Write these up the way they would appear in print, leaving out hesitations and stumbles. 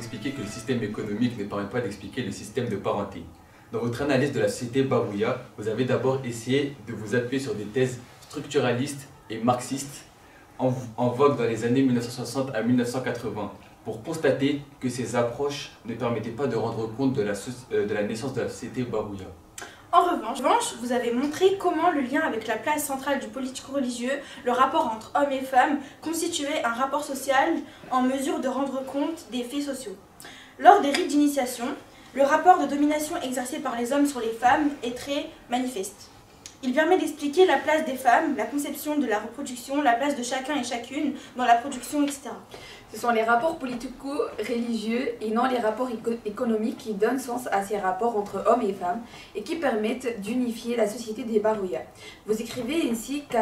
expliquer que le système économique ne permet pas d'expliquer le système de parenté. Dans votre analyse de la société Barouya, vous avez d'abord essayé de vous appuyer sur des thèses structuralistes et marxistes en vogue dans les années 1960 à 1980 pour constater que ces approches ne permettaient pas de rendre compte de la naissance de la société Barouya. En revanche, vous avez montré comment le lien avec la place centrale du politico-religieux, le rapport entre hommes et femmes, constituait un rapport social en mesure de rendre compte des faits sociaux. Lors des rites d'initiation, le rapport de domination exercé par les hommes sur les femmes est très manifeste. Il permet d'expliquer la place des femmes, la conception de la reproduction, la place de chacun et chacune dans la production, etc. Ce sont les rapports politico-religieux et non les rapports économiques qui donnent sens à ces rapports entre hommes et femmes et qui permettent d'unifier la société des Barouya. Vous écrivez ainsi que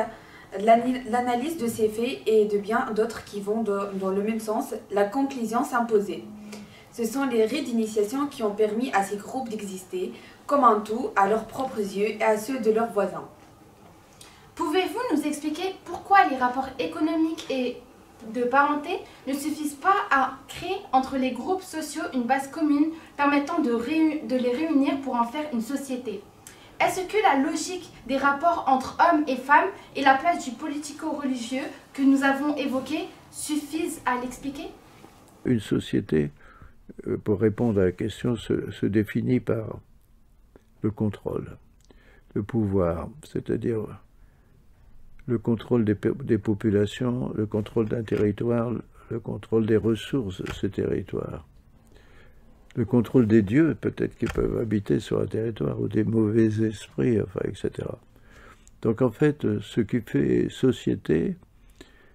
l'analyse de ces faits et de bien d'autres qui vont dans le même sens, la conclusion s'imposait. Ce sont les rites d'initiation qui ont permis à ces groupes d'exister comme un tout à leurs propres yeux et à ceux de leurs voisins. Pouvez-vous nous expliquer pourquoi les rapports économiques et de parenté ne suffisent pas à créer entre les groupes sociaux une base commune permettant de les réunir pour en faire une société? Est-ce que la logique des rapports entre hommes et femmes et la place du politico-religieux que nous avons évoqué suffisent à l'expliquer? Une société, pour répondre à la question, se définit par le contrôle, le pouvoir, c'est-à-dire le contrôle des populations, le contrôle d'un territoire, le contrôle des ressources de ce territoire, le contrôle des dieux, peut-être qui peuvent habiter sur un territoire, ou des mauvais esprits, enfin, etc. Donc en fait, ce qui fait société,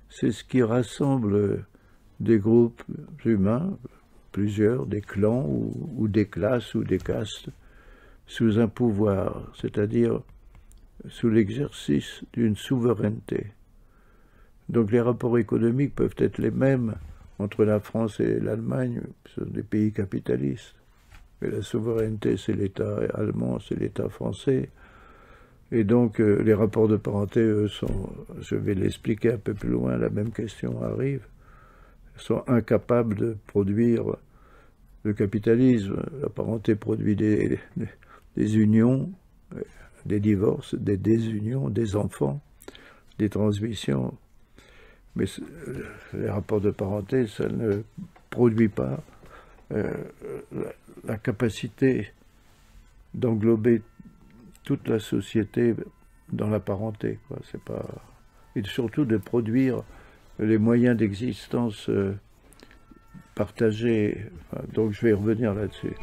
c'est ce qui rassemble des groupes humains, plusieurs, des clans ou des classes ou des castes, sous un pouvoir, c'est-à-dire sous l'exercice d'une souveraineté. Donc les rapports économiques peuvent être les mêmes entre la France et l'Allemagne, ce sont des pays capitalistes. Mais la souveraineté, c'est l'État allemand, c'est l'État français. Et donc les rapports de parenté, eux, sont, je vais l'expliquer un peu plus loin, la même question arrive, sont incapables de produire le capitalisme. La parenté produit des unions, des divorces, des désunions, des enfants, des transmissions. Mais les rapports de parenté, ça ne produit pas la capacité d'englober toute la société dans la parenté, quoi. C'est pas... Et surtout de produire les moyens d'existence partagés. Enfin, donc je vais revenir là-dessus.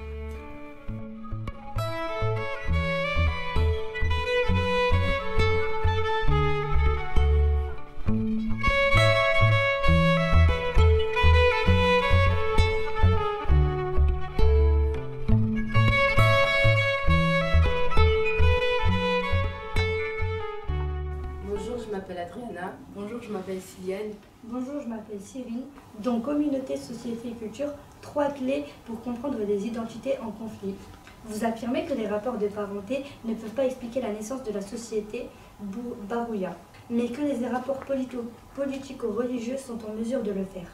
Bonjour, je m'appelle Siliane. Bonjour, je m'appelle Cyril. Dans Communauté, Société et Culture, 3 clés pour comprendre les identités en conflit. Vous affirmez que les rapports de parenté ne peuvent pas expliquer la naissance de la société Barouya, mais que les rapports politico-religieux sont en mesure de le faire.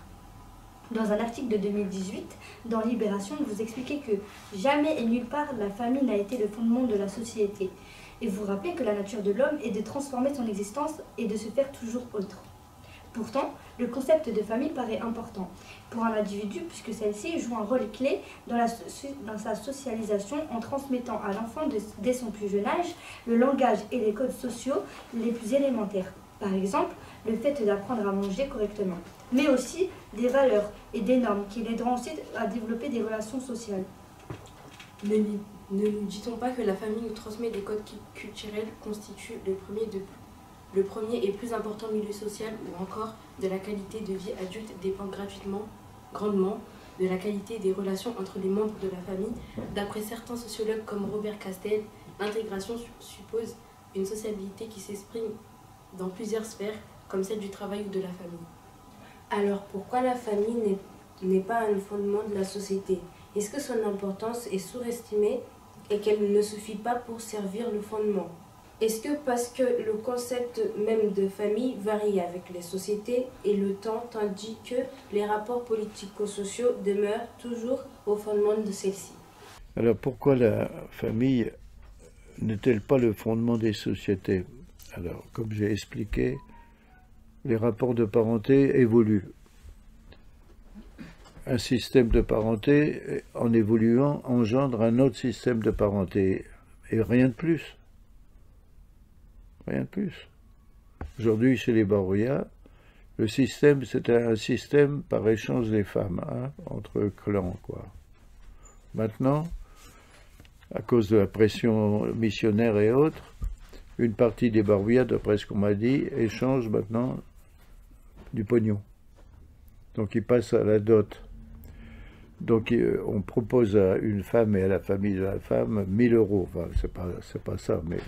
Dans un article de 2018, dans Libération, vous expliquez que jamais et nulle part la famille n'a été le fondement de la société. Et vous rappelez que la nature de l'homme est de transformer son existence et de se faire toujours autre. Pourtant, le concept de famille paraît important pour un individu puisque celle-ci joue un rôle clé dans sa socialisation en transmettant à l'enfant dès son plus jeune âge le langage et les codes sociaux les plus élémentaires. Par exemple, le fait d'apprendre à manger correctement, mais aussi des valeurs et des normes qui l'aideront ensuite à développer des relations sociales. Ne nous dit-on pas que la famille nous transmet des codes culturels constituent le premier et plus important milieu social ou encore de la qualité de vie adulte dépend grandement de la qualité des relations entre les membres de la famille. D'après certains sociologues comme Robert Castel, l'intégration suppose une sociabilité qui s'exprime dans plusieurs sphères comme celle du travail ou de la famille. Alors pourquoi la famille n'est pas un fondement de la société? Est-ce que son importance est surestimée et qu'elle ne suffit pas pour servir le fondement? Est-ce que parce que le concept même de famille varie avec les sociétés et le temps, tandis que les rapports politico-sociaux demeurent toujours au fondement de celle-ci? Alors pourquoi la famille n'est-elle pas le fondement des sociétés? Alors, comme j'ai expliqué, les rapports de parenté évoluent. Un système de parenté, en évoluant, engendre un autre système de parenté. Et rien de plus. Rien de plus. Aujourd'hui, chez les Barouya, le système, c'était un système par échange des femmes, hein, entre clans, quoi. Maintenant, à cause de la pression missionnaire et autres, une partie des Barouya, d'après ce qu'on m'a dit, échange maintenant du pognon. Donc ils passent à la dot. Donc on propose à une femme et à la famille de la femme 1000 €. Enfin, c'est pas ça, mais...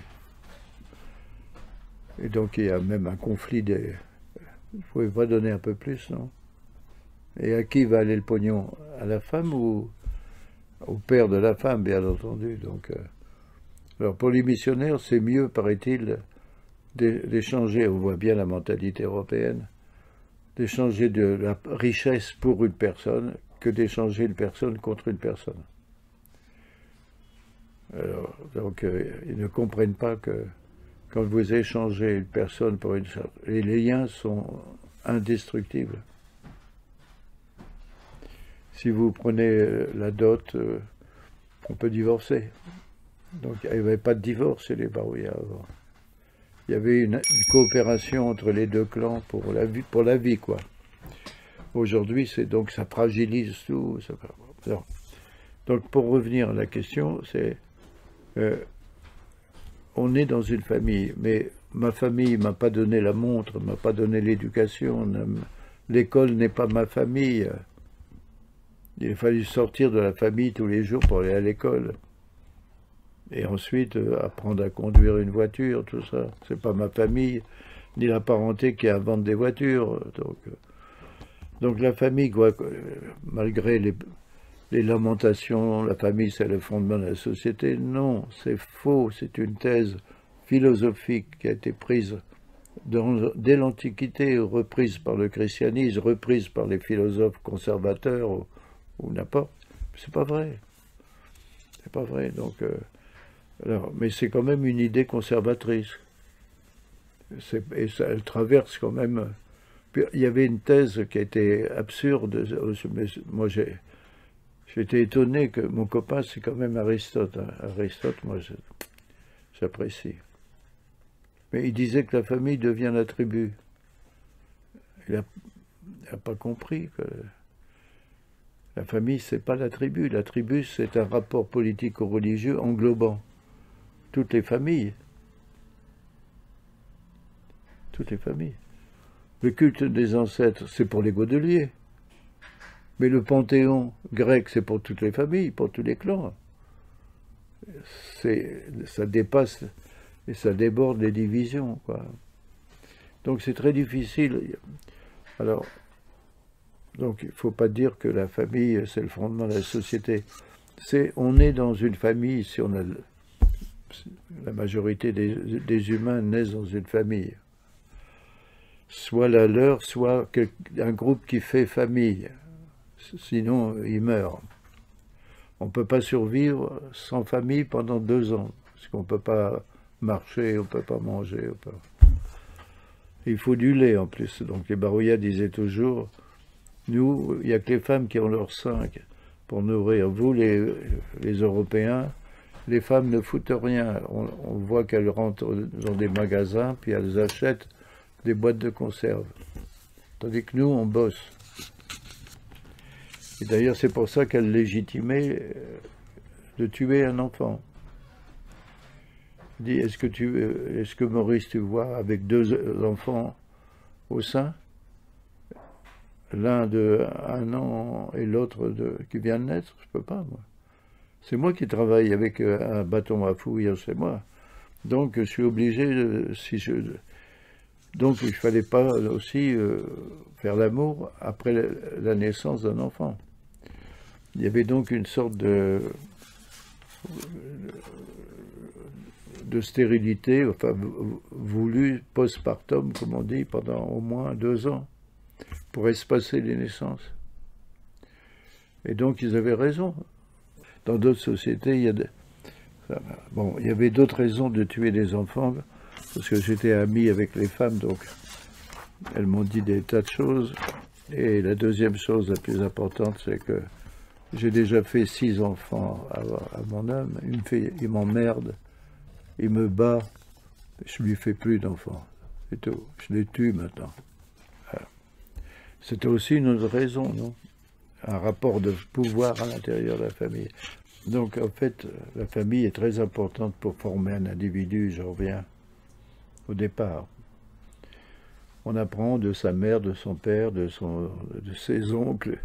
Et donc il y a même un conflit des... Vous ne pouvez pas donner un peu plus, non? Et à qui va aller le pognon? À la femme ou au père de la femme, bien entendu. Donc, alors pour les missionnaires, c'est mieux, paraît-il, d'échanger, on voit bien la mentalité européenne, d'échanger de la richesse pour une personne que d'échanger une personne contre une personne. Alors, donc, ils ne comprennent pas que quand vous échangez une personne pour une chose, les liens sont indestructibles. Si vous prenez la dot, on peut divorcer. Donc il n'y avait pas de divorce chez les Barouya avant. Il y avait une coopération entre les deux clans pour la vie, quoi. Aujourd'hui, c'est donc ça fragilise tout. Donc pour revenir à la question, c'est on est dans une famille, mais ma famille m'a pas donné la montre, m'a pas donné l'éducation, l'école n'est pas ma famille. Il a fallu sortir de la famille tous les jours pour aller à l'école. Et ensuite, apprendre à conduire une voiture, tout ça. C'est pas ma famille, ni la parenté qui invente des voitures. Donc la famille, quoi, malgré les lamentations, la famille c'est le fondement de la société. Non, c'est faux, c'est une thèse philosophique qui a été prise dès l'Antiquité, reprise par le christianisme, reprise par les philosophes conservateurs, ou n'importe. C'est pas vrai. C'est pas vrai. Donc, alors, mais c'est quand même une idée conservatrice. Et ça, elle traverse quand même. Puis, il y avait une thèse qui a été absurde. Mais moi, j'étais étonné que mon copain, c'est quand même Aristote. Hein. Aristote, moi, j'apprécie. Mais il disait que la famille devient la tribu. Il n'a pas compris que la famille, c'est pas la tribu. La tribu, c'est un rapport politico-religieux englobant toutes les familles. Toutes les familles. Le culte des ancêtres, c'est pour les Godeliers. Mais le panthéon grec, c'est pour toutes les familles, pour tous les clans. Ça dépasse et ça déborde les divisions, quoi. Donc c'est très difficile. Alors, donc il ne faut pas dire que la famille, c'est le fondement de la société. On est dans une famille, si on a la majorité des humains naissent dans une famille. Soit la leur, soit un groupe qui fait famille. Sinon, ils meurent. On ne peut pas survivre sans famille pendant 2 ans, parce qu'on ne peut pas marcher, on ne peut pas manger. Il faut du lait en plus. Donc les Barouya disaient toujours, nous, il n'y a que les femmes qui ont leur sein pour nourrir. Vous, les Européens, les femmes ne foutent rien. On voit qu'elles rentrent dans des magasins, puis elles achètent des boîtes de conserve. Tandis que nous, on bosse. Et d'ailleurs, c'est pour ça qu'elle légitimait de tuer un enfant. Elle dit, est-ce que Maurice, tu vois, avec 2 enfants au sein, l'un de 1 an et l'autre qui vient de naître, je peux pas, moi. C'est moi qui travaille avec un bâton à fouille, c'est moi. Donc, je suis obligé, donc, il ne fallait pas aussi faire l'amour après la naissance d'un enfant. Il y avait donc une sorte de stérilité, enfin voulu postpartum, comme on dit, pendant au moins 2 ans, pour espacer les naissances. Et donc ils avaient raison. Dans d'autres sociétés, il y avait d'autres raisons de tuer des enfants, parce que j'étais ami avec les femmes, donc elles m'ont dit des tas de choses. Et la deuxième chose la plus importante, c'est que j'ai déjà fait 6 enfants à mon homme. Il m'emmerde, il me bat, je lui fais plus d'enfants. C'est tout. Je les tue maintenant. Voilà. C'était aussi une autre raison, non? Un rapport de pouvoir à l'intérieur de la famille. Donc en fait, la famille est très importante pour former un individu, je reviens au départ. On apprend de sa mère, de son père, de ses oncles,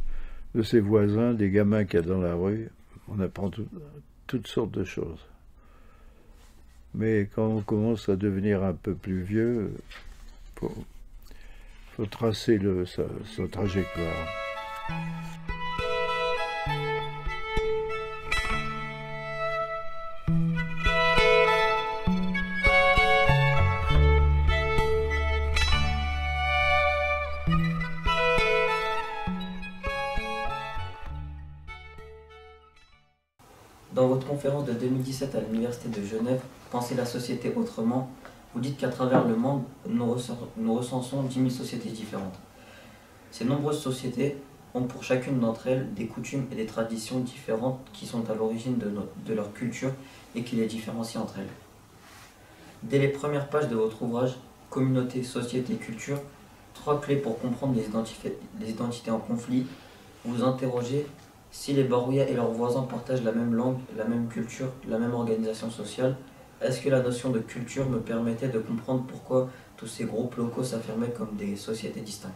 de ses voisins, des gamins qu'il y a dans la rue. On apprend toutes sortes de choses. Mais quand on commence à devenir un peu plus vieux, faut tracer sa trajectoire. Dans votre conférence de 2017 à l'Université de Genève, Penser la société autrement, vous dites qu'à travers le monde, nous recensons 10 000 sociétés différentes. Ces nombreuses sociétés ont pour chacune d'entre elles des coutumes et des traditions différentes qui sont à l'origine de leur culture et qui les différencient entre elles. Dès les premières pages de votre ouvrage, Communauté, société, culture, 3 clés pour comprendre les identités en conflit, vous interrogez si les Barouya et leurs voisins partagent la même langue, la même culture, la même organisation sociale. Est-ce que la notion de culture me permettait de comprendre pourquoi tous ces groupes locaux s'affirmaient comme des sociétés distinctes?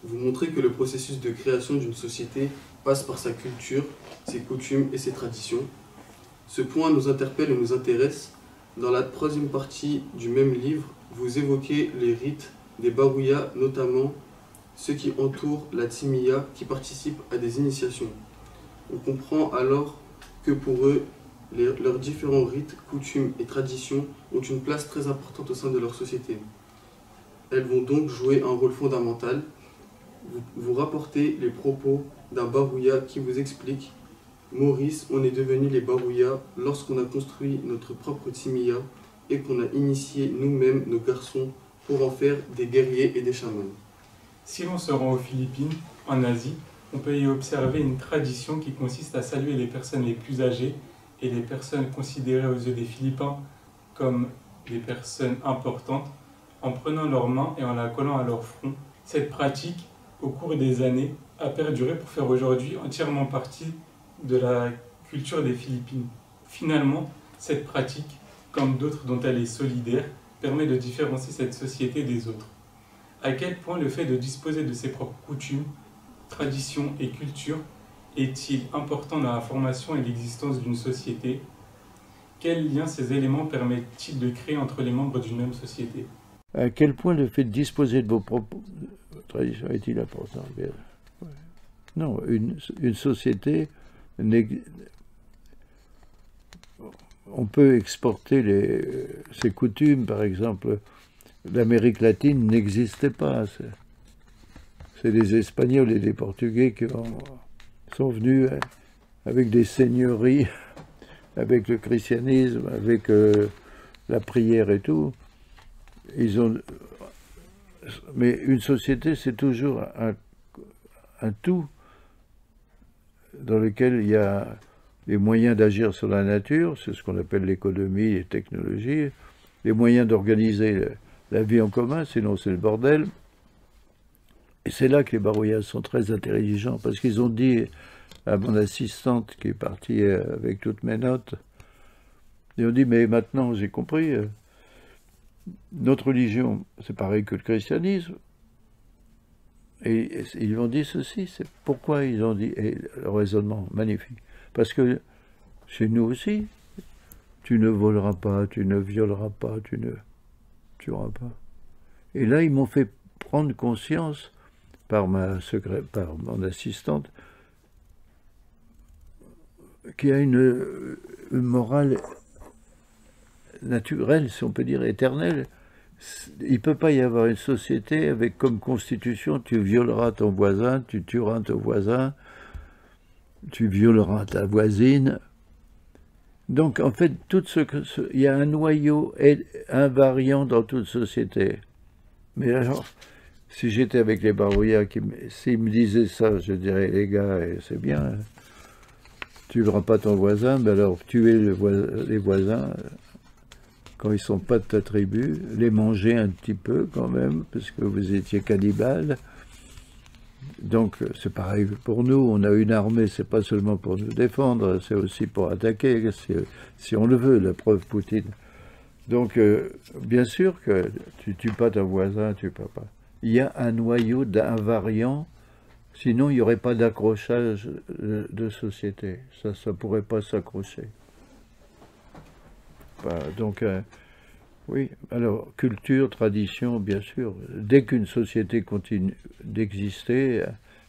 Vous montrez que le processus de création d'une société passe par sa culture, ses coutumes et ses traditions. Ce point nous interpelle et nous intéresse. Dans la 3e partie du même livre, vous évoquez les rites des Barouya, notamment ceux qui entourent la Timiya, qui participent à des initiations. On comprend alors que pour eux, leurs différents rites, coutumes et traditions ont une place très importante au sein de leur société. Elles vont donc jouer un rôle fondamental. Vous rapportez les propos d'un Barouya qui vous explique « Maurice, on est devenus les Barouya lorsqu'on a construit notre propre Timiya et qu'on a initié nous-mêmes nos garçons pour en faire des guerriers et des chamans. » Si l'on se rend aux Philippines, en Asie, on peut y observer une tradition qui consiste à saluer les personnes les plus âgées et les personnes considérées aux yeux des Philippins comme des personnes importantes en prenant leurs mains et en la collant à leur front. Cette pratique, au cours des années, a perduré pour faire aujourd'hui entièrement partie de la culture des Philippines. Finalement, cette pratique, comme d'autres dont elle est solidaire, permet de différencier cette société des autres. À quel point le fait de disposer de ses propres coutumes, traditions et cultures est-il important dans la formation et l'existence d'une société? Quels liens ces éléments permettent-ils de créer entre les membres d'une même société? À quel point le fait de disposer de vos propres traditions est-il important? Non, une société, on peut exporter ses coutumes, par exemple. L'Amérique latine n'existait pas. C'est les Espagnols et les Portugais qui sont venus avec des seigneuries, avec le christianisme, avec la prière et tout. Mais une société, c'est toujours un tout dans lequel il y a les moyens d'agir sur la nature, c'est ce qu'on appelle l'économie, les technologies, les moyens d'organiser la vie en commun, sinon c'est le bordel. Et c'est là que les Barouya sont très intelligents, parce qu'ils ont dit à mon assistante qui est partie avec toutes mes notes, ils ont dit, mais maintenant j'ai compris, notre religion, c'est pareil que le christianisme. Et ils ont dit ceci, c'est pourquoi ils ont dit, et le raisonnement magnifique, parce que chez nous aussi, tu ne voleras pas, tu ne violeras pas, tu ne tueras pas. Et là, ils m'ont fait prendre conscience, par mon assistante, qu'il y a une morale naturel, si on peut dire éternel. Il ne peut pas y avoir une société avec comme constitution tu violeras ton voisin, tu tueras ton voisin, tu violeras ta voisine. Donc en fait, il y a un noyau invariant dans toute société. Mais alors, si j'étais avec les Barouillas, s'ils me disaient ça, je dirais, les gars, c'est bien, tu ne verras pas ton voisin, mais alors tuer les voisins, quand ils ne sont pas de ta tribu, les manger un petit peu quand même, parce que vous étiez cannibales. Donc c'est pareil pour nous, on a une armée, c'est pas seulement pour nous défendre, c'est aussi pour attaquer, si on le veut, la preuve Poutine. Donc bien sûr que tu tues pas ton voisin, tu peux pas. Il y a un noyau d'invariant, sinon il n'y aurait pas d'accrochage de société, ça ne pourrait pas s'accrocher. Donc oui, alors culture, tradition, bien sûr. Dès qu'une société continue d'exister,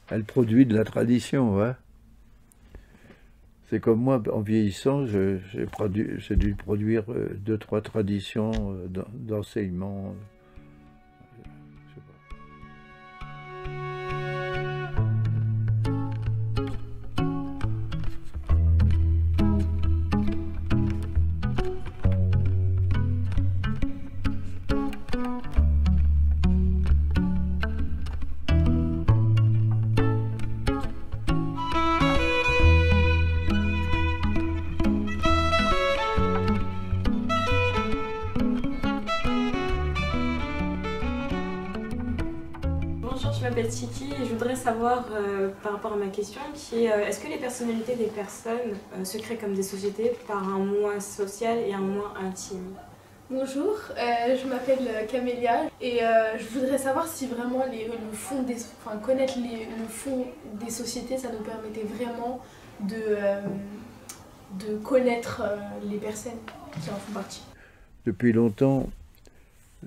elle produit de la tradition. Hein. C'est comme moi, en vieillissant, j'ai dû produire 2-3 traditions d'enseignement. Je m'appelle Tiki et je voudrais savoir par rapport à ma question qui est est-ce que les personnalités des personnes se créent comme des sociétés par un moi social et un moi intime? Bonjour, je m'appelle Camélia et je voudrais savoir si vraiment connaître le fond des sociétés, ça nous permettait vraiment de connaître les personnes qui en font partie. Depuis longtemps,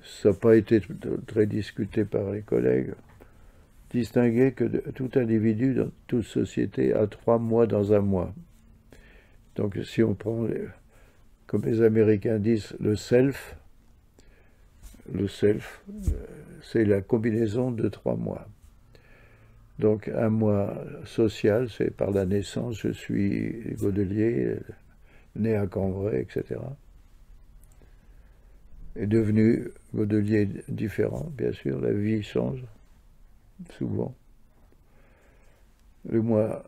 ça n'a pas été très discuté par les collègues. Distinguer que tout individu dans toute société a 3 mois dans un mois. Donc si on prend, comme les Américains disent, le self, c'est la combinaison de 3 mois. Donc un mois social, c'est par la naissance, je suis Godelier, né à Cambrai, etc. Et devenu Godelier différent, bien sûr, la vie change. Souvent. Le moi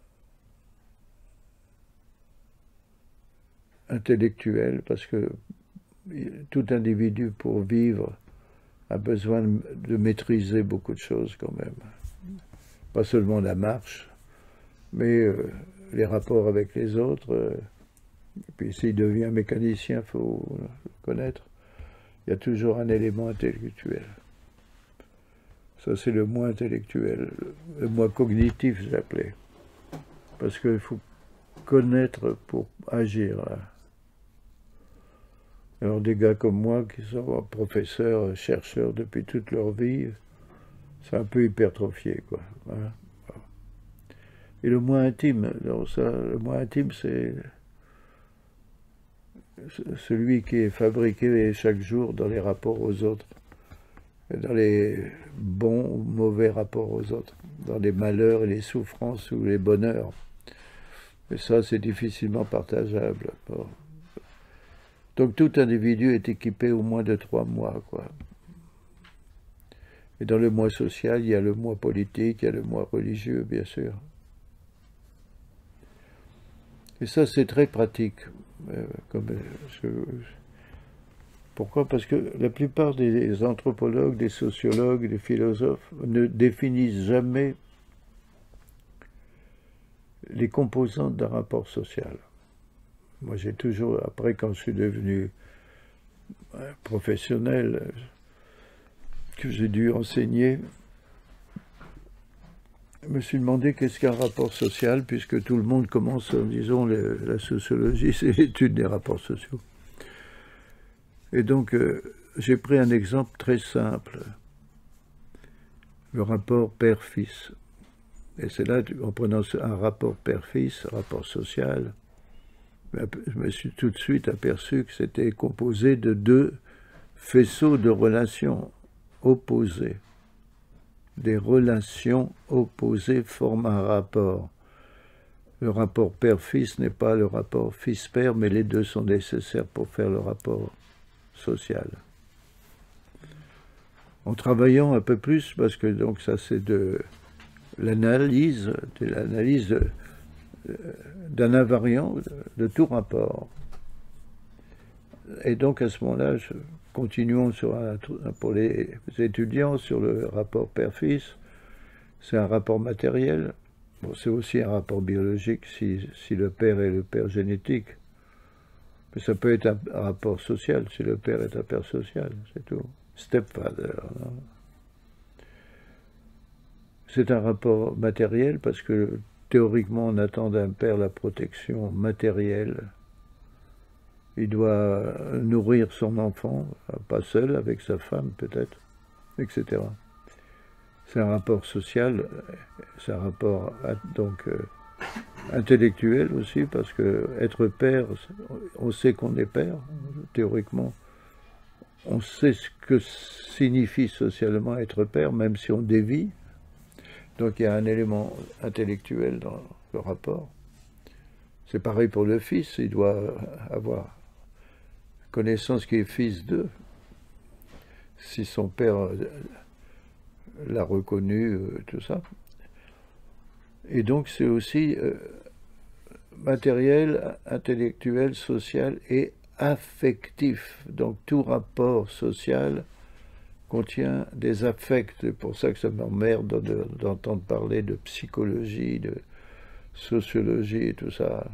intellectuel, parce que tout individu pour vivre a besoin de maîtriser beaucoup de choses quand même. Pas seulement la marche, mais les rapports avec les autres. Et puis s'il devient mécanicien, il faut le connaître. Il y a toujours un élément intellectuel. Ça, c'est le moi intellectuel, le moi cognitif, j'appelais. Parce qu'il faut connaître pour agir. Alors, des gars comme moi, qui sont professeurs, chercheurs depuis toute leur vie, c'est un peu hypertrophié, quoi. Hein. Et le moi intime, alors ça, le moi intime, c'est celui qui est fabriqué chaque jour dans les rapports aux autres. Dans les bons ou mauvais rapports aux autres, dans les malheurs et les souffrances ou les bonheurs. Et ça, c'est difficilement partageable. Bon. Donc tout individu est équipé au moins de 3 mois, quoi. Et dans le moi social, il y a le moi politique, il y a le moi religieux, bien sûr. Et ça, c'est très pratique. Pourquoi? Parce que la plupart des anthropologues, des sociologues, des philosophes ne définissent jamais les composantes d'un rapport social. Moi, j'ai toujours, après, quand je suis devenu professionnel, que j'ai dû enseigner, je me suis demandé qu'est-ce qu'un rapport social, puisque tout le monde commence en disant la sociologie, c'est l'étude des rapports sociaux. Et donc, j'ai pris un exemple très simple, le rapport père-fils. Et c'est là, en prenant un rapport père-fils, rapport social, je me suis tout de suite aperçu que c'était composé de deux faisceaux de relations opposées. Des relations opposées forment un rapport. Le rapport père-fils n'est pas le rapport fils-père, mais les deux sont nécessaires pour faire le rapport social. En travaillant un peu plus, parce que donc ça c'est de l'analyse d'un invariant de tout rapport. Et donc à ce moment-là, continuons pour les étudiants sur le rapport père-fils. C'est un rapport matériel. Bon, c'est aussi un rapport biologique si le père est le père génétique. Mais ça peut être un rapport social si le père est un père social, c'est tout. Stepfather. C'est un rapport matériel parce que théoriquement on attend d'un père la protection matérielle. Il doit nourrir son enfant, pas seul, avec sa femme peut-être, etc. C'est un rapport social, c'est un rapport donc intellectuel aussi, parce que être père, on sait qu'on est père, théoriquement. On sait ce que signifie socialement être père, même si on dévie. Donc il y a un élément intellectuel dans le rapport. C'est pareil pour le fils, il doit avoir connaissance qu'il est fils d'eux. Si son père l'a reconnu, tout ça. Et donc c'est aussi matériel, intellectuel, social et affectif. Donc tout rapport social contient des affects. C'est pour ça que ça m'emmerde d'entendre parler de psychologie, de sociologie et tout ça.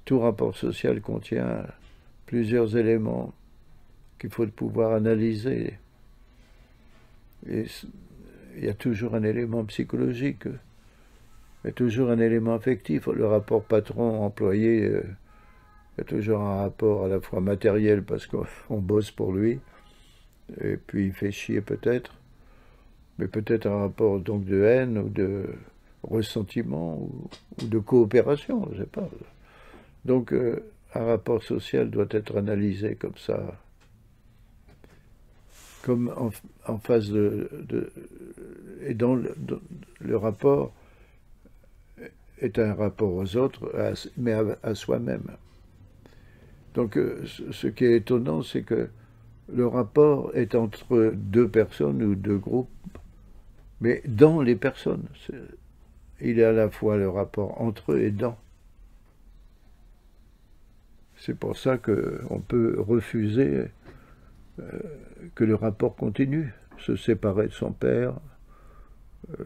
Tout rapport social contient plusieurs éléments qu'il faut pouvoir analyser. Et il y a toujours un élément psychologique, il y a toujours un élément affectif. Le rapport patron-employé, il y a toujours un rapport à la fois matériel parce qu'on bosse pour lui, et puis il fait chier peut-être, mais peut-être un rapport donc de haine ou de ressentiment ou de coopération, je ne sais pas. Donc un rapport social doit être analysé comme ça, comme en phase et dans le rapport est un rapport aux autres, mais à soi-même. Donc ce qui est étonnant, c'est que le rapport est entre deux personnes ou deux groupes, mais dans les personnes. Il est à la fois le rapport entre eux et dans. C'est pour ça qu'on peut refuser que le rapport continue, se séparer de son père,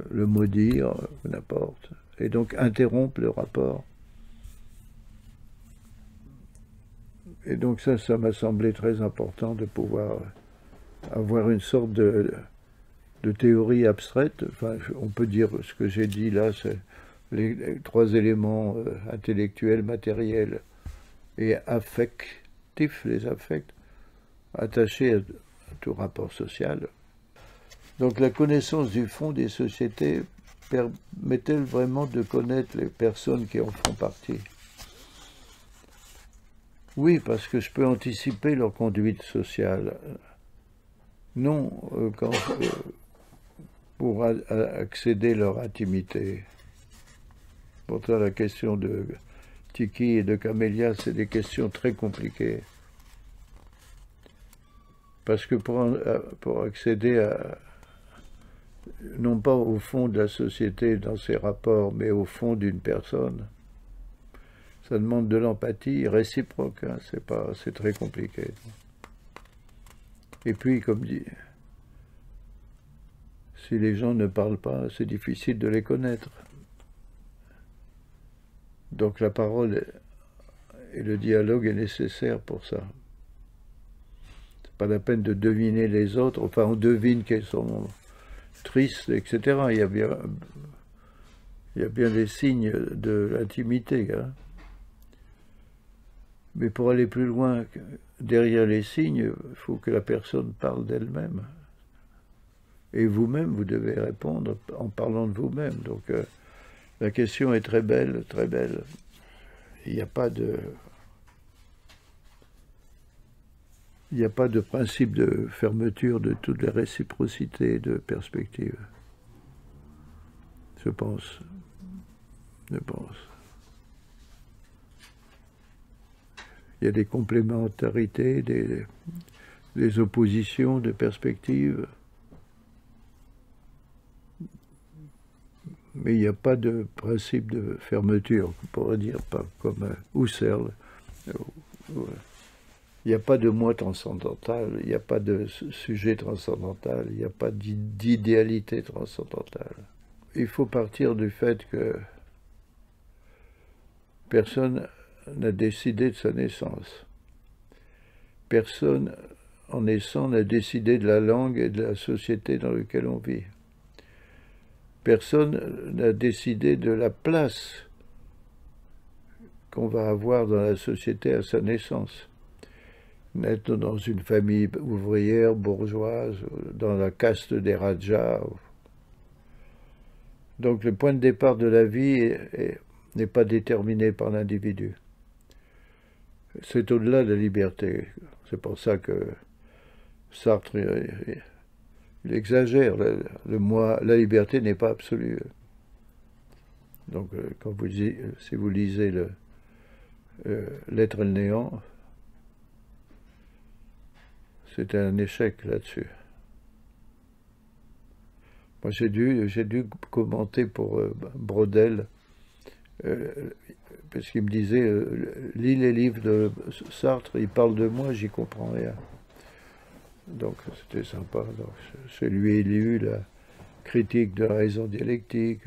le maudire, n'importe, et donc interrompre le rapport. Et donc ça m'a semblé très important de pouvoir avoir une sorte de théorie abstraite. Enfin, on peut dire ce que j'ai dit là, c'est les trois éléments intellectuels, matériels et affectifs, les affects, attachés à tout rapport social. Donc la connaissance du fond des sociétés permet-elle vraiment de connaître les personnes qui en font partie? Oui, parce que je peux anticiper leur conduite sociale. Non, pour accéder à leur intimité. Pourtant, la question de Tiki et de Camélia, c'est des questions très compliquées. Parce que pour accéder non pas au fond de la société dans ses rapports, mais au fond d'une personne, ça demande de l'empathie réciproque, hein, c'est très compliqué. Et puis, comme dit, si les gens ne parlent pas, c'est difficile de les connaître. Donc la parole et le dialogue est nécessaire pour ça. C'est pas la peine de deviner les autres, enfin on devine qu'elles sont tristes, etc. Il y a bien des signes de l'intimité, hein. Mais pour aller plus loin, derrière les signes, il faut que la personne parle d'elle-même. Et vous-même, vous devez répondre en parlant de vous-même. Donc la question est très belle, très belle. Il n'y a pas de Il n'y a pas de principe de fermeture de toutes les réciprocités de perspective. Je pense. Il y a des complémentarités, des oppositions de perspectives. Mais il n'y a pas de principe de fermeture, on pourrait dire, pas comme Husserl. Il n'y a pas de moi transcendantal, il n'y a pas de sujet transcendantal, il n'y a pas d'idéalité transcendantale. Il faut partir du fait que personne n'a décidé de sa naissance. Personne, en naissant, n'a décidé de la langue et de la société dans laquelle on vit. Personne n'a décidé de la place qu'on va avoir dans la société à sa naissance. Naître dans une famille ouvrière, bourgeoise, dans la caste des rajas. Donc le point de départ de la vie n'est pas déterminé par l'individu. C'est au-delà de la liberté. C'est pour ça que Sartre il exagère. La liberté n'est pas absolue. Donc quand si vous lisez L'être et le néant, c'était un échec là-dessus. Moi, j'ai dû commenter pour Braudel, parce qu'il me disait, lis les livres de Sartre, il parle de moi, j'y comprends rien. Donc, c'était sympa. Donc, je lui ai lu la critique de la raison dialectique,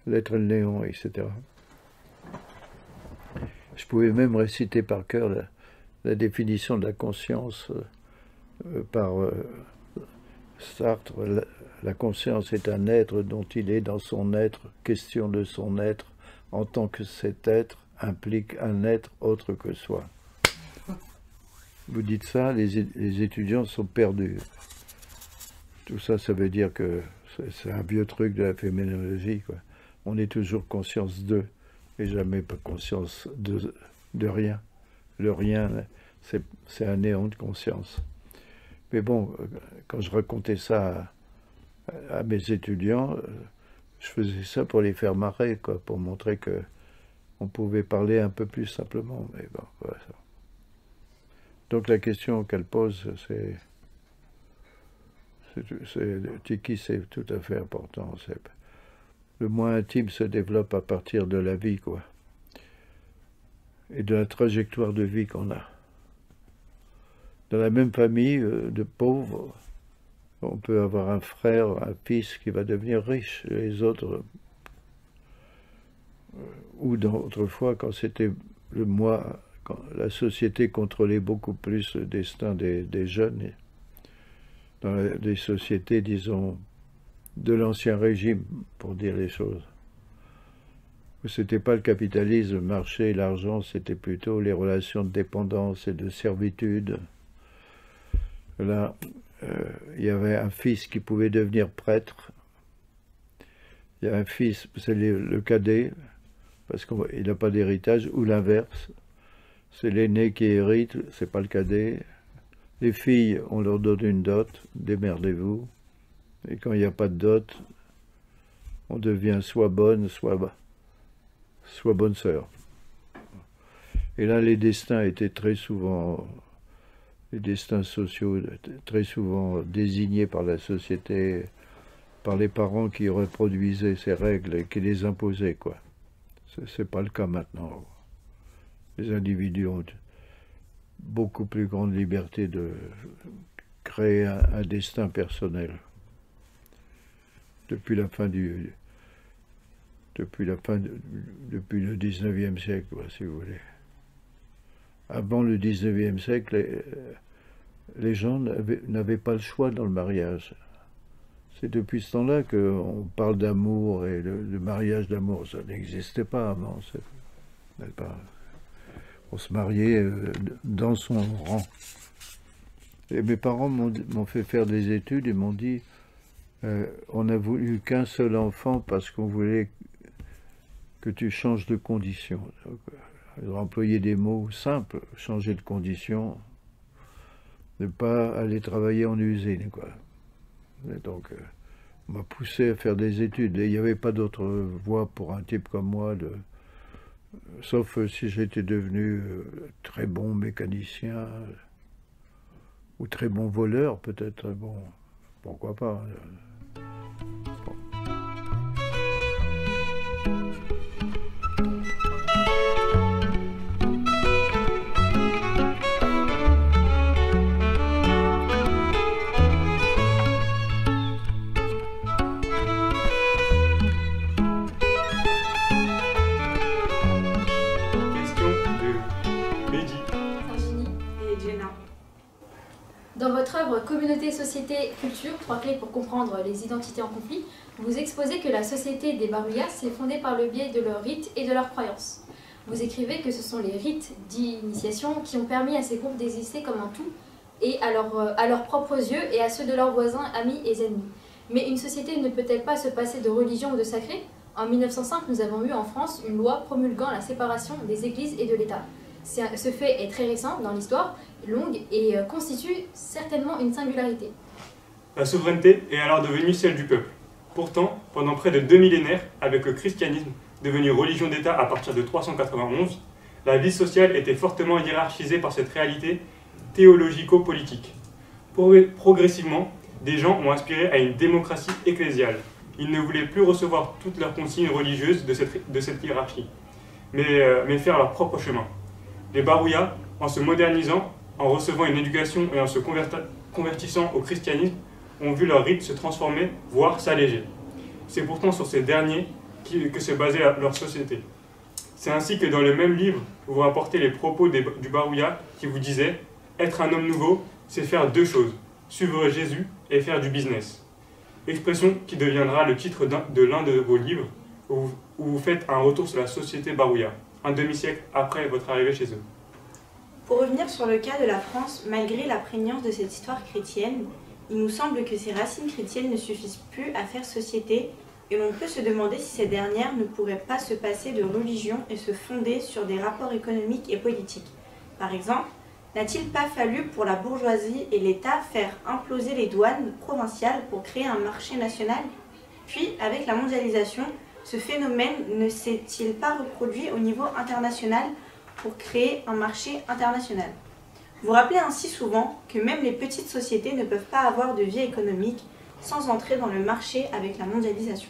L'être et le néant, etc. Je pouvais même réciter par cœur la définition de la conscience par Sartre. La conscience est un être dont il est dans son être, question de son être, en tant que cet être implique un être autre que soi. Vous dites ça, les étudiants sont perdus. Tout ça, ça veut dire que c'est un vieux truc de la phénoménologie, quoi. On est toujours conscience d'eux, et jamais pas conscience de rien. Le rien, c'est un néant de conscience. Mais bon, quand je racontais ça à mes étudiants, je faisais ça pour les faire marrer, quoi, pour montrer que on pouvait parler un peu plus simplement. Mais bon, voilà. Donc la question qu'elle pose, Tiki, c'est tout à fait important. Le moi intime se développe à partir de la vie, quoi, et de la trajectoire de vie qu'on a. Dans la même famille de pauvres, on peut avoir un frère, un fils qui va devenir riche, et les autres, ou autrefois, quand c'était le moi, quand la société contrôlait beaucoup plus le destin des jeunes, dans les sociétés, disons, de l'ancien régime, pour dire les choses. C'était pas le capitalisme, le marché, l'argent, c'était plutôt les relations de dépendance et de servitude. Là, il y avait un fils qui pouvait devenir prêtre. Il y a un fils, c'est le cadet, parce qu'il n'a pas d'héritage, ou l'inverse. C'est l'aîné qui hérite, c'est pas le cadet. Les filles, on leur donne une dot, démerdez-vous. Et quand il n'y a pas de dot, on devient soit bonne, soit bonne sœur. Et là, les destins étaient très souvent, les destins sociaux, très souvent désignés par la société, par les parents qui reproduisaient ces règles et qui les imposaient, quoi. C'est pas le cas maintenant. Les individus ont beaucoup plus grande liberté de créer un destin personnel. Depuis le 19e siècle, si vous voulez. Avant le 19e siècle, les gens n'avaient pas le choix dans le mariage. C'est depuis ce temps-là qu'on parle d'amour, et le mariage d'amour, ça n'existait pas avant. On se mariait dans son rang. Et mes parents m'ont fait faire des études et m'ont dit on n'a voulu qu'un seul enfant parce qu'on voulait que tu changes de condition. Donc, ils ont employé des mots simples, changer de condition. ne pas aller travailler en usine, quoi. Et donc, on m'a poussé à faire des études. Et il n'y avait pas d'autre voie pour un type comme moi, sauf si j'étais devenu très bon mécanicien ou très bon voleur, peut-être. Bon, pourquoi pas. Bon. Dans votre œuvre Communauté, Société, Culture, 3 clés pour comprendre les identités en conflit, vous exposez que la société des Barouya s'est fondée par le biais de leurs rites et de leurs croyances. Vous écrivez que ce sont les rites d'initiation qui ont permis à ces groupes d'exister comme un tout, et à leurs propres yeux et à ceux de leurs voisins, amis et ennemis. Mais une société ne peut-elle pas se passer de religion ou de sacré? En 1905, nous avons eu en France une loi promulguant la séparation des églises et de l'État. Ce fait est très récent dans l'histoire, longue, et constitue certainement une singularité. La souveraineté est alors devenue celle du peuple. Pourtant, pendant près de 2 millénaires, avec le christianisme devenu religion d'État à partir de 391, la vie sociale était fortement hiérarchisée par cette réalité théologico-politique. Progressivement, des gens ont aspiré à une démocratie ecclésiale. Ils ne voulaient plus recevoir toutes leurs consignes religieuses de cette hiérarchie, mais faire leur propre chemin. Les Barouya, en se modernisant, en recevant une éducation et en se convertissant au christianisme, ont vu leur rite se transformer, voire s'alléger. C'est pourtant sur ces derniers que se basait leur société. C'est ainsi que dans le même livre, vous rapportez les propos du Barouya qui vous disait « Être un homme nouveau, c'est faire 2 choses, suivre Jésus et faire du business ». Expression qui deviendra le titre de l'un de vos livres, où vous faites un retour sur la société Barouya, un demi-siècle après votre arrivée chez eux. Pour revenir sur le cas de la France, malgré la prégnance de cette histoire chrétienne, il nous semble que ces racines chrétiennes ne suffisent plus à faire société, et l'on peut se demander si ces dernières ne pourraient pas se passer de religion et se fonder sur des rapports économiques et politiques. Par exemple, n'a-t-il pas fallu pour la bourgeoisie et l'État faire imploser les douanes provinciales pour créer un marché national? Puis, avec la mondialisation, ce phénomène ne s'est-il pas reproduit au niveau international pour créer un marché international? Vous rappelez ainsi souvent que même les petites sociétés ne peuvent pas avoir de vie économique sans entrer dans le marché avec la mondialisation.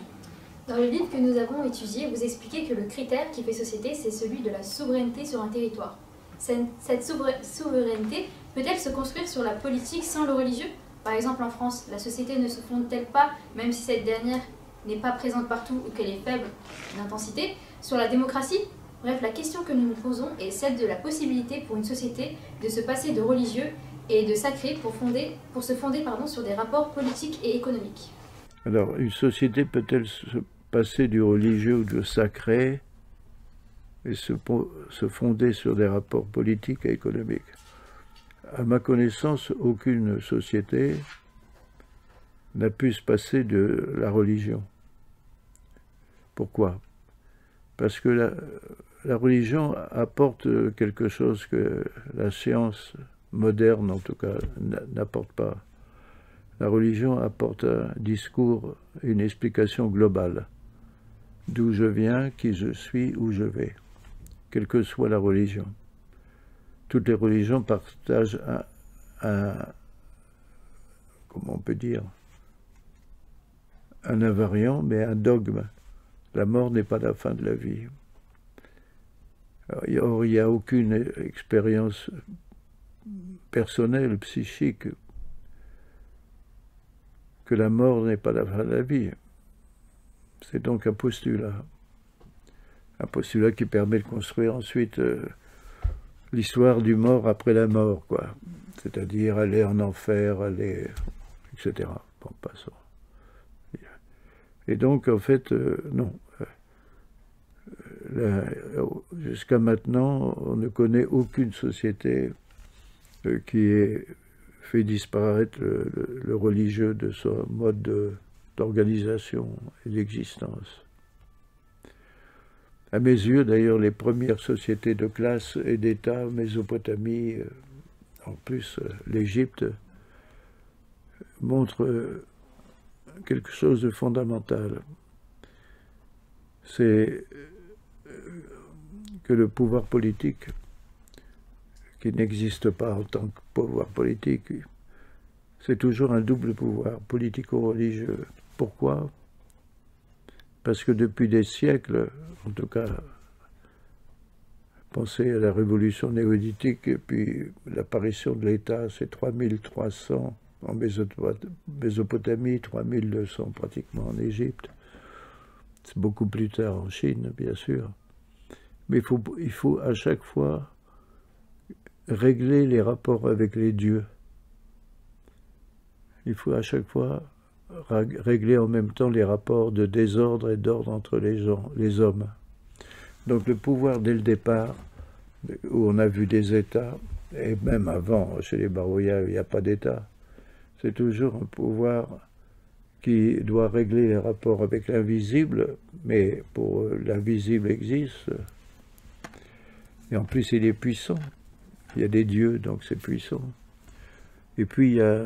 Dans le livre que nous avons étudié, vous expliquez que le critère qui fait société, c'est celui de la souveraineté sur un territoire. Cette souveraineté peut-elle se construire sur la politique sans le religieux? Par exemple, en France, la société ne se fonde-t-elle pas, même si cette dernière n'est pas présente partout ou qu'elle est faible d'intensité, sur la démocratie? Bref, la question que nous nous posons est celle de la possibilité pour une société de se passer de religieux et de sacré pour se fonder sur des rapports politiques et économiques. Alors, une société peut-elle se passer du religieux ou du sacré et se fonder sur des rapports politiques et économiques? À ma connaissance, aucune société n'a pu se passer de la religion. Pourquoi? Parce que la religion apporte quelque chose que la science moderne, en tout cas, n'apporte pas. La religion apporte un discours, une explication globale. D'où je viens, qui je suis, où je vais, quelle que soit la religion. Toutes les religions partagent comment on peut dire, un invariant, mais un dogme. La mort n'est pas la fin de la vie. Or, il n'y a aucune expérience personnelle, psychique, que la mort n'est pas la fin de la vie. C'est donc un postulat qui permet de construire ensuite l'histoire du mort après la mort, quoi. C'est-à-dire aller en enfer, aller, etc. Bon, passons. Et donc, en fait, non. Jusqu'à maintenant, on ne connaît aucune société qui ait fait disparaître le religieux de son mode d'organisation et d'existence. À mes yeux, d'ailleurs, les premières sociétés de classe et d'État, Mésopotamie, en plus, l'Égypte montre quelque chose de fondamental. C'est que le pouvoir politique, qui n'existe pas en tant que pouvoir politique, c'est toujours un double pouvoir, politico-religieux. Pourquoi? Parce que depuis des siècles, en tout cas, pensez à la révolution néolithique et puis l'apparition de l'État, c'est 3300 en Mésopotamie, 3200 pratiquement en Égypte. C'est beaucoup plus tard en Chine, bien sûr. Mais il faut à chaque fois régler les rapports avec les dieux. Il faut à chaque fois régler en même temps les rapports de désordre et d'ordre entre les hommes. Donc le pouvoir dès le départ, où on a vu des États, et même avant, chez les Barouya, il n'y a pas d'État, c'est toujours un pouvoir qui doit régler les rapports avec l'invisible, mais pour l'invisible existe, et en plus il est puissant. Il y a des dieux, donc c'est puissant. Et puis il y a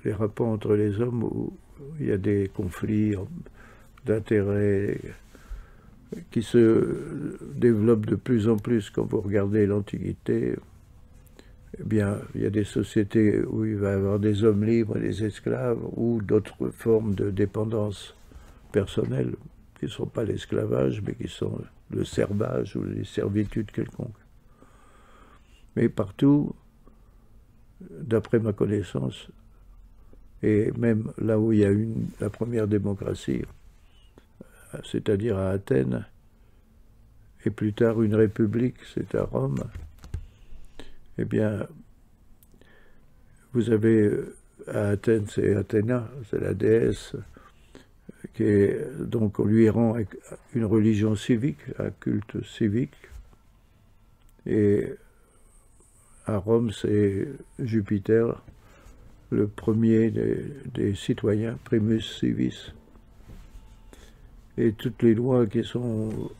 les rapports entre les hommes où il y a des conflits d'intérêts qui se développent de plus en plus. Quand vous regardez l'Antiquité, eh bien, il y a des sociétés où il va y avoir des hommes libres et des esclaves, ou d'autres formes de dépendance personnelle, qui ne sont pas l'esclavage, mais qui sont le servage ou les servitudes quelconques. Mais partout, d'après ma connaissance, et même là où il y a eu la première démocratie, c'est-à-dire à Athènes, et plus tard une république, c'est à Rome, eh bien, vous avez à Athènes, c'est Athéna, c'est la déesse, qui est, donc on lui rend une religion civique, un culte civique, et à Rome, c'est Jupiter, le premier des citoyens, primus civis. Et toutes les lois qui sont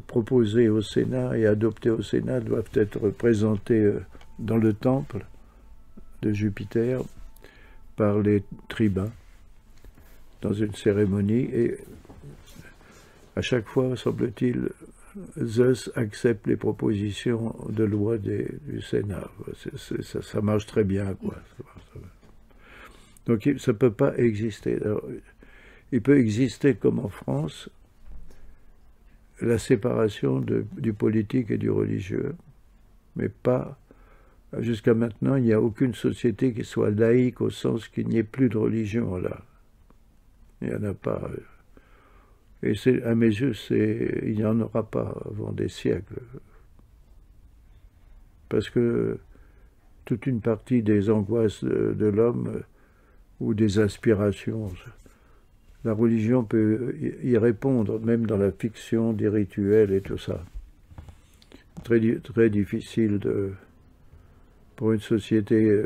proposées au Sénat et adoptées au Sénat doivent être présentées dans le temple de Jupiter par les tribuns dans une cérémonie. Et à chaque fois, semble-t-il, Zeus accepte les propositions de loi du Sénat. Ça marche très bien, quoi. Donc ça ne peut pas exister. Alors, il peut exister, comme en France, la séparation du politique et du religieux, mais pas, jusqu'à maintenant, il n'y a aucune société qui soit laïque au sens qu'il n'y ait plus de religion là. Il n'y en a pas. Et à mes yeux, il n'y en aura pas avant des siècles. Parce que toute une partie des angoisses de l'homme ou des aspirations, la religion peut y répondre, même dans la fiction, des rituels et tout ça. Très, très difficile pour une société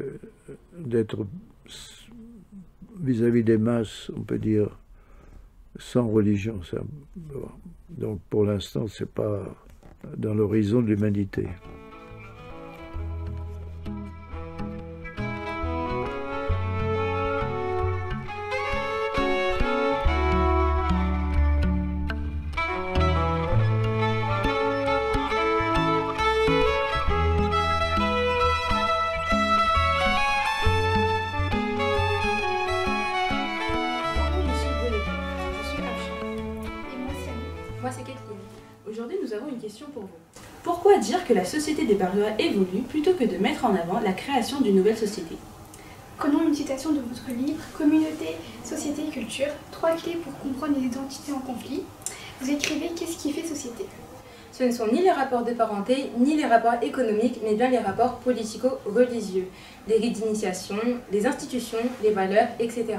d'être vis-à-vis des masses, on peut dire, sans religion. Ça. Donc pour l'instant, ce n'est pas dans l'horizon de l'humanité. Pour vous. Pourquoi dire que la société des Barouya évolue plutôt que de mettre en avant la création d'une nouvelle société? Prenons une citation de votre livre « Communauté, société et culture, 3 clés pour comprendre les identités en conflit ». Vous écrivez « Qu'est-ce qui fait société ?» Ce ne sont ni les rapports de parenté, ni les rapports économiques, mais bien les rapports politico-religieux, les rites d'initiation, les institutions, les valeurs, etc.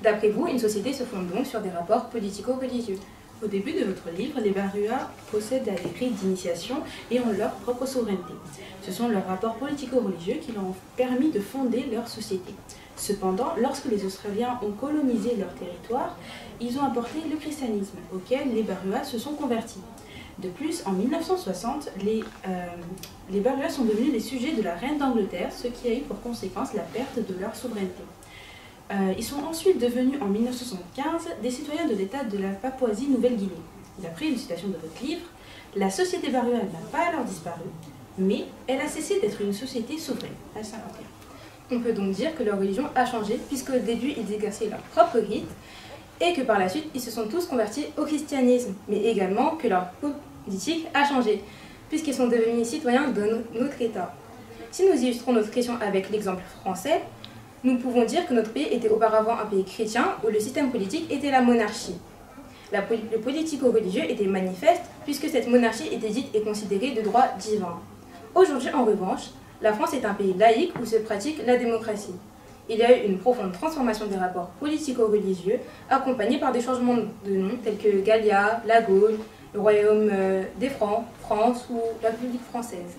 D'après vous, une société se fonde donc sur des rapports politico-religieux. Au début de votre livre, les Barouya possèdent des rites d'initiation et ont leur propre souveraineté. Ce sont leurs rapports politico-religieux qui leur ont permis de fonder leur société. Cependant, lorsque les Australiens ont colonisé leur territoire, ils ont apporté le christianisme, auquel les Barouya se sont convertis. De plus, en 1960, les Baruas sont devenus les sujets de la reine d'Angleterre, ce qui a eu pour conséquence la perte de leur souveraineté. Ils sont ensuite devenus en 1975 des citoyens de l'État de la Papouasie-Nouvelle-Guinée. D'après une citation de votre livre, la société Barua n'a pas alors disparu, mais elle a cessé d'être une société souveraine, page 51. On peut donc dire que leur religion a changé, puisqu'au début ils exerçaient leur propre rite, et que par la suite ils se sont tous convertis au christianisme, mais également que leur politique a changé, puisqu'ils sont devenus citoyens de notre État. Si nous illustrons notre question avec l'exemple français, nous pouvons dire que notre pays était auparavant un pays chrétien où le système politique était la monarchie. Le politico-religieux était manifeste puisque cette monarchie était dite et considérée de droit divin. Aujourd'hui, en revanche, la France est un pays laïque où se pratique la démocratie. Il y a eu une profonde transformation des rapports politico-religieux accompagnés par des changements de nom tels que Gallia, la Gaule, le Royaume des Francs, France ou la République française.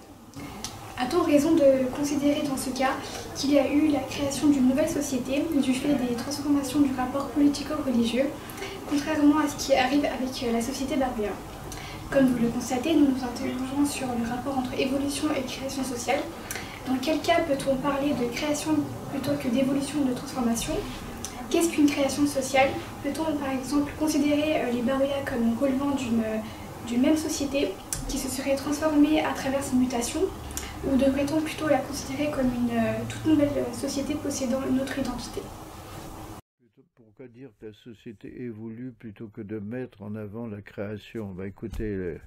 A-t-on raison de considérer dans ce cas qu'il y a eu la création d'une nouvelle société du fait des transformations du rapport politico-religieux, contrairement à ce qui arrive avec la société Barua? Comme vous le constatez, nous nous interrogeons sur le rapport entre évolution et création sociale. Dans quel cas peut-on parler de création plutôt que d'évolution ou de transformation? Qu'est-ce qu'une création sociale? Peut-on par exemple considérer les Barua comme relevant d'une même société qui se serait transformée à travers ces mutations? Ou devrait-on plutôt la considérer comme une toute nouvelle société possédant une autre identité? Pourquoi dire que la société évolue plutôt que de mettre en avant la création? Écoutez, il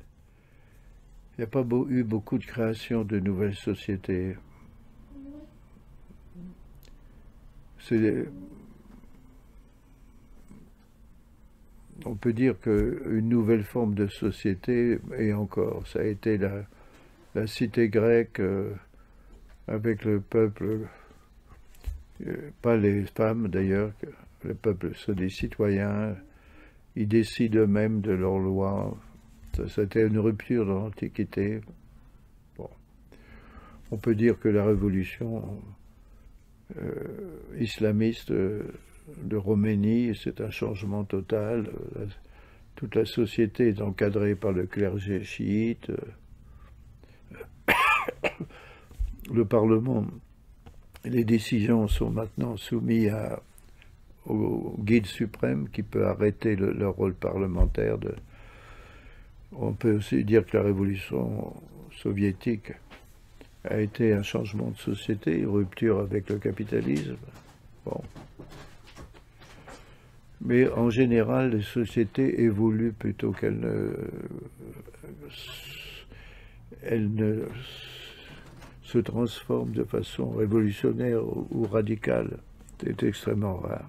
n'y a pas eu beaucoup de création de nouvelles sociétés. On peut dire qu'une nouvelle forme de société, et encore, ça a été la cité grecque avec le peuple, pas les femmes d'ailleurs, le peuple sont des citoyens, ils décident eux-mêmes de leurs lois. C'était une rupture dans l'Antiquité. Bon. On peut dire que la révolution islamiste de Roménie, c'est un changement total. Toute la société est encadrée par le clergé chiite. Le Parlement, les décisions sont maintenant soumises au guide suprême qui peut arrêter leur rôle parlementaire. On peut aussi dire que la révolution soviétique a été un changement de société, une rupture avec le capitalisme. Bon. Mais en général, les sociétés évoluent plutôt qu'elles ne se transforment de façon révolutionnaire ou radicale. C'est extrêmement rare.